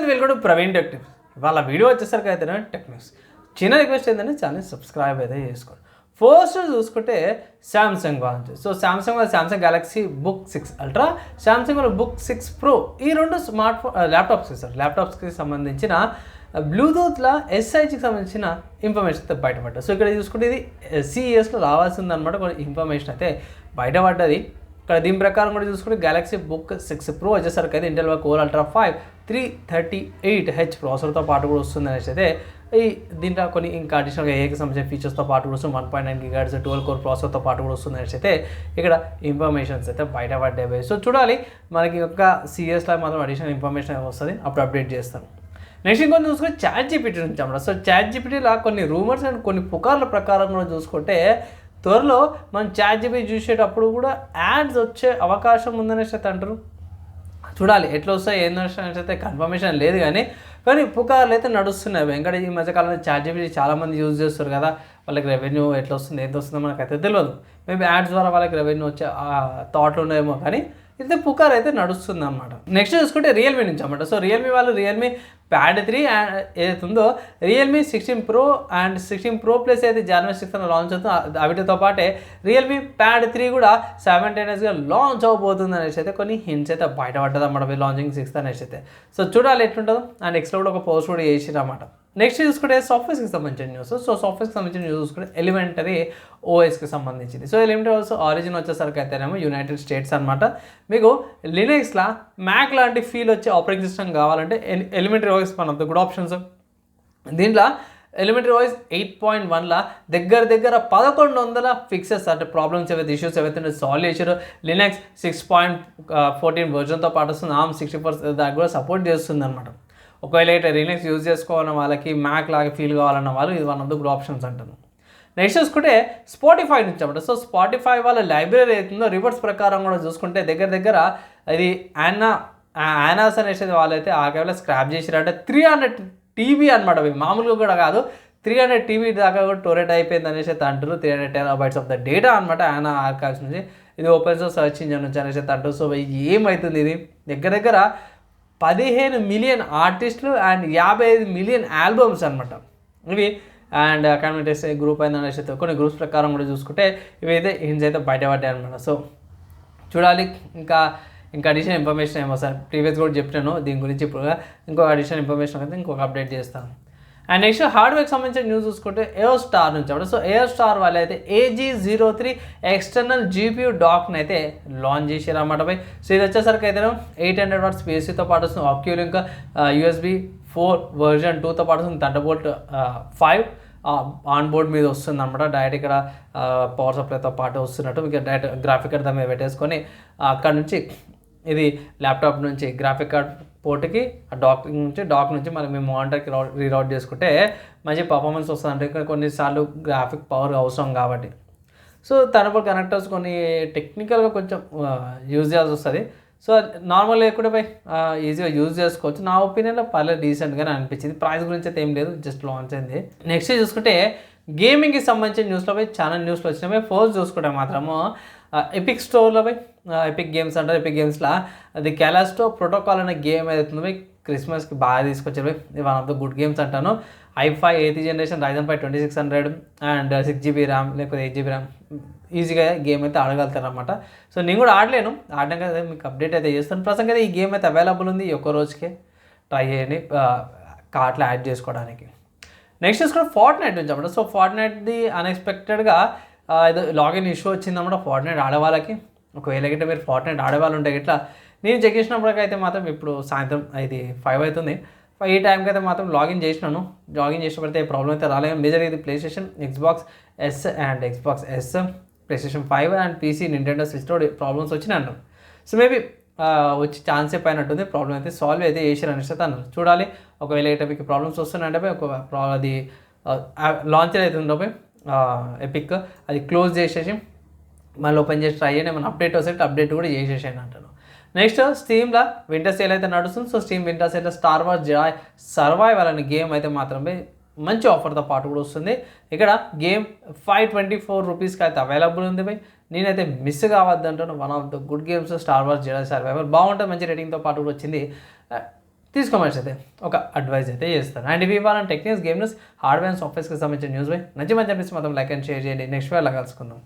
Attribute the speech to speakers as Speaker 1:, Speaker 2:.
Speaker 1: Welcome to Praveen tech tips. వాళ్ళ video వచ్చేసరికి అయితే టెక్ న్యూస్. చిన్న రిక్వెస్ట్ ఏంటంటే ఛానల్ సబ్స్క్రైబ్ అయితే చేసుకోండి. ఫస్ట్ చూసుకుంటే శాంసంగ్ గురించి. So Samsung Galaxy book 6 ultra, Samsung book 6 pro, ఈ రెండు స్మార్ట్ ఫోన్ ల్యాప్టాప్స్కి సంబంధించిన బ్లూటూత్లో ఎస్ఐజికి సంబంధించిన ఇన్ఫర్మేషన్ అయితే బయటపడ్డది. సో ఇక్కడ చూసుకుంటే ఇది CESలో రావాల్సింది అనమాట. కొన్ని ఇన్ఫర్మేషన్ అయితే బయటపడ్డది. ఇక్కడ దీని ప్రకారం కూడా చూసుకుంటే గెలాక్సీ బుక్ 6 ప్రో వచ్చేసరికి అయితే ఇంటెల్ కోర్ అల్ట్రా 5 338H ప్రాసెసర్తో పాటు కూడా వస్తుంది అనేసి అయితే దీంట్లో కొన్ని ఇంకా అడిషనల్గా ఏకి సంబంధించిన ఫీచర్స్తో పాటు కూడా వస్తుంది. 1.9 GHz 12 కోర్ ప్రాసెసర్తో పాటు కూడా వస్తుంది అనేసి అయితే ఇక్కడ ఇన్ఫర్మేషన్స్ అయితే బయటపడ్డాయి. సో చూడాలి, మనకి ఒక CESలో మాత్రం అడిషనల్ ఇన్ఫర్మేషన్ వస్తుంది, అప్పుడు అప్డేట్ చేస్తాను. నెక్స్ట్ ఇంకొన్ని చూసుకుంటే ChatGPT నుంచి అన్నమాట. సో ChatGPTలో కొన్ని రూమర్స్ అండ్ కొన్ని పుకార్ల ప్రకారం కూడా చూసుకుంటే త్వరలో మనం ChatGPT చూసేటప్పుడు కూడా యాడ్స్ వచ్చే అవకాశం ఉందనేసి అయితే అంటారు. చూడాలి ఎట్లా వస్తాయి ఏందనేసి అయితే కన్ఫర్మేషన్ లేదు, కానీ పుకార్లు అయితే నడుస్తున్నాయి. వెంకట ఈ మధ్యకాలంలో ChatGPT చాలామంది యూజ్ చేస్తారు కదా, వాళ్ళకి రెవెన్యూ ఎట్లా వస్తుంది ఎంత వస్తుందో మనకైతే తెలియదు. మేబీ యాడ్స్ ద్వారా వాళ్ళకి రెవెన్యూ వచ్చే థాట్లు ఉన్నాయేమో, కానీ అయితే పుకార్ అయితే నడుస్తుంది అన్నమాట. నెక్స్ట్ చూసుకుంటే రియల్మీ నుంచి అన్నమాట. సో రియల్మీ ప్యాడ్ 3 ఏదైతే ఉందో Realme 16 pro and 16 pro plus అయితే January 6th లాంచ్ అవుతుంది. వీటితో పాటే రియల్మీ ప్యాడ్ 3 కూడా సైమల్టేనియస్గా లాంచ్ అవబోతుంది అనేసి అయితే కొన్ని హింట్స్ అయితే బయటపడ్డది అన్నమాట. లాంచింగ్ 6th అనేసి అయితే. సో చూడాలి ఎట్లుంటుందో. అండ్ నెక్స్ట్లో కూడా ఒక పోస్ట్ కూడా చేసిరు అన్నమాట. నెక్స్ట్ చూసుకుంటే సాఫ్ట్వేర్స్కి సంబంధించిన న్యూస్. సో సాఫ్ట్వేర్స్కి సంబంధించిన న్యూస్ చూసుకుంటే ఎలిమెంటరీ OSకి సంబంధించింది. సో ఎలిమెంటరీ OS ఆరిజిన్ వచ్చేసరికి అయితేనేమో యునైటెడ్ స్టేట్స్ అనమాట. మీకు లినక్స్లో మ్యాక్ లాంటి ఫీల్ వచ్చే ఆపరేటింగ్ సిస్టమ్ కావాలంటే elementary OS one of the good options. దీంట్లో ఎలిమెంటరీ OS 8.1లా దగ్గర 1100 ఫిక్సెస్ అంటే ప్రాబ్లమ్స్ ఏవైతే ఇష్యూస్ ఏవైతే సాల్వ్ చేశారో. లినక్స్ 6.14 వర్జన్తో పాటు వస్తుంది. ARM 64 దాకా కూడా సపోర్ట్ చేస్తుంది అనమాట. ఒకవేళ అయితే లినక్స్ యూజ్ చేసుకోవాలన్న వాళ్ళకి మ్యాక్ లాగా ఫీల్ కావాలన్న వాళ్ళు ఇది one of the good options అంటాను. నెక్స్ట్ చూసుకుంటే స్పాటిఫై నుంచి అన్నమాట. సో స్పాటిఫై వాళ్ళ లైబ్రరీ అవుతుందో రివర్స్ ప్రకారం కూడా చూసుకుంటే దగ్గర ఇది యానాస్ అనేసి వాళ్ళైతే ఆ కేవలం స్క్రాప్ చేసిరంటే 300 TB అనమాట. అవి మామూలుగా కూడా కాదు, 300 TB దాకా కూడా స్టోరేజ్ అయిపోయింది అనేసి అయితే అంటారు. 300 TB ఆఫ్ ద డేటా అనమాట యానా ఆర్కైవ్స్ నుంచి. ఇది ఓపెన్ సోర్స్ సర్చ్ ఇంజిన్ నుంచి అనేసి అయితే అంటారు. సో ఏమవుతుంది, ఇది దగ్గర 15 మిలియన్ ఆర్టిస్టులు అండ్ 55 మిలియన్ ఆల్బమ్స్ అనమాట ఇవి. అండ్ కమ్యూనిటీస్ గ్రూప్ అయింది అనేసి అయితే కొన్ని గ్రూప్స్ ప్రకారం కూడా చూసుకుంటే ఇవైతే హింట్స్ అయితే బయటపడ్డాయి అనమాట. సో చూడాలి, ఇంకా అడిషనల్ ఇన్ఫర్మేషన్ ఏమో సార్ ప్రీవియస్ కూడా చెప్పినాను దీని గురించి. ఇప్పుడు ఇంకో అడిషనల్ ఇన్ఫర్మేషన్ అయితే ఇంకొక అప్డేట్ చేస్తాను. అండ్ నెక్స్ట్ హార్డ్వేర్కి సంబంధించిన న్యూస్ చూసుకుంటే ఏరోస్టార్ నుంచి అప్పుడు. సో ఏరోస్టార్ వాళ్ళు అయితే AG03 ఎక్స్టర్నల్ GPU డాక్ని అయితే లాంచ్ చేశారు అన్నమాట. సో ఇది వచ్చేసరికి అయితే 800 watts PSUతో పాటు వస్తుంది. ఆక్యులింక్ USB 4 version 2తో పాటు వస్తుంది. థండర్బోల్ట్ 5 ఆన్ బోర్డ్ మీద వస్తుంది అనమాట. డైరెక్ట్ ఇక్కడ పవర్ సప్లైతో పాటు వస్తున్నట్టు మీకు డైరెక్ట్ గ్రాఫిక్ కార్డ్ దాని మీద పెట్టేసుకొని అక్కడ నుంచి ఇది ల్యాప్టాప్ నుంచి గ్రాఫిక్ కార్డ్ పోర్ట్కి డాక్ నుంచి మనం మేము మానిటర్కి రీరౌట్ చేసుకుంటే మంచి పర్ఫార్మెన్స్ వస్తుంది. అంటే కొన్నిసార్లు గ్రాఫిక్ పవర్ అవసరం కాబట్టి. సో థండర్బోల్ట్ కనెక్టర్స్ కొన్ని టెక్నికల్గా కొంచెం యూజ్ చేయాల్సి వస్తుంది. సో నార్మల్ లేకుండా ఈజీగా యూజ్ చేసుకోవచ్చు. నా ఒపీనియన్లో పర్లేదు, డీసెంట్గానే అనిపించింది. ప్రైస్ గురించి అయితే ఏం లేదు, జస్ట్ లాంచ్ అయింది. నెక్స్ట్ చూసుకుంటే గేమింగ్కి సంబంధించిన న్యూస్లో చాలా న్యూస్లో వచ్చినాయి. ఫస్ట్ చూసుకుంటే మాత్రము ఎపిక్ స్టోర్లో ఎపిక్ గేమ్స్ అంటారు. ఎపిక్ గేమ్స్లో అది క్యాలాస్టో ప్రోటోకాల్ అనే గేమ్ ఏదైతుందో క్రిస్మస్కి బాగా తీసుకొచ్చారు. ఇది one of the good games అంటాను. i5 8th generation Ryzen 5 2600 and 6GB RAM లేకపోతే 8GB ర్యామ్ ఈజీగా గేమ్ అయితే ఆడగలుగుతారు అనమాట. సో నేను కూడా ఆడలేను, ఆడడం కదా మీకు అప్డేట్ అయితే చేస్తాను. ప్రస్తుతం కదా ఈ గేమ్ అయితే అవైలబుల్ ఉంది, ఒక్క రోజుకే ట్రై చేయండి కార్ట్లో యాడ్ చేసుకోవడానికి. నెక్స్ట్ చూసుకుంటే ఫార్ట్నైట్ నుంచి అన్నమాట. సో ఫార్ట్నైట్ది అన్ఎక్స్పెక్టెడ్గా ఏదో లాగిన్ ఇష్యూ వచ్చిందన్నమాట ఫార్ట్నైట్ ఆడేవాళ్ళకి. ఒకవేళ గిట్ట మీరు ఫార్ట్నైట్ ఆడేవాళ్ళు ఉంటే గిట్లా నేను చెక్ చేసినప్పటికైతే మాత్రం ఇప్పుడు సాయంత్రం ఇది 5 అవుతుంది. ఈ టైంకి అయితే మాత్రం లాగిన్ చేసినప్పుడైతే ప్రాబ్లం అయితే రాలేదు. మేజర్ ఇది PlayStation, Xbox S and Xbox S, PlayStation 5 and PC, Nintendo Switchలో ప్రాబ్లమ్స్ వచ్చినాయి అంటారు. సో మేబీ వచ్చి ఛాన్స్ అయిపోయినట్టుంది. ప్రాబ్లం అయితే సాల్వ్ అయితే చేసారు అనేసి అయితే అన్నారు. చూడాలి, ఒకవేళ అయితే మీకు ప్రాబ్లమ్స్ వస్తున్నాయంటే అది లాంచ్ అయితే ఉండవు ఎపిక్ అది క్లోజ్ చేసేసి మళ్ళీ ఓపెన్ చేసి ట్రై చేయండి. ఏమైనా అప్డేట్ వస్తే అప్డేట్ కూడా చేసేసాను అంటాను. నెక్స్ట్ స్టీమ్లో వింటర్ సేల్ అయితే నడుస్తుంది. సో స్టీమ్ వింటర్ సేల్లో స్టార్ వార్స్ జెడాయ్ సర్వైవల్ అనే గేమ్ అయితే మాత్రమే మంచి ఆఫర్తో పాటు కూడా వస్తుంది. ఇక్కడ గేమ్ 524 రూపీస్కి అయితే అవైలబుల్ ఉంది. నేనైతే మిస్ కావద్దు అంటాను. One of the good games Star Wars Jedi survival బాగుంటుంది, మంచి రేటింగ్తో పాటు కూడా వచ్చింది. తీసుకోమని అయితే ఒక అడ్వైజ్ అయితే చేస్తాను. అండ్ ఇవి ఇవ్వాలని techniques, game news, hardware and సాఫ్ట్వేర్స్కి సంబంధించిన న్యూస్ బై నచ్చి మంచి అనిపిస్తే మొత్తం లైక్ అండ్ షేర్ చేయండి. నెక్స్ట్ వేళ కలుసుకుందాం.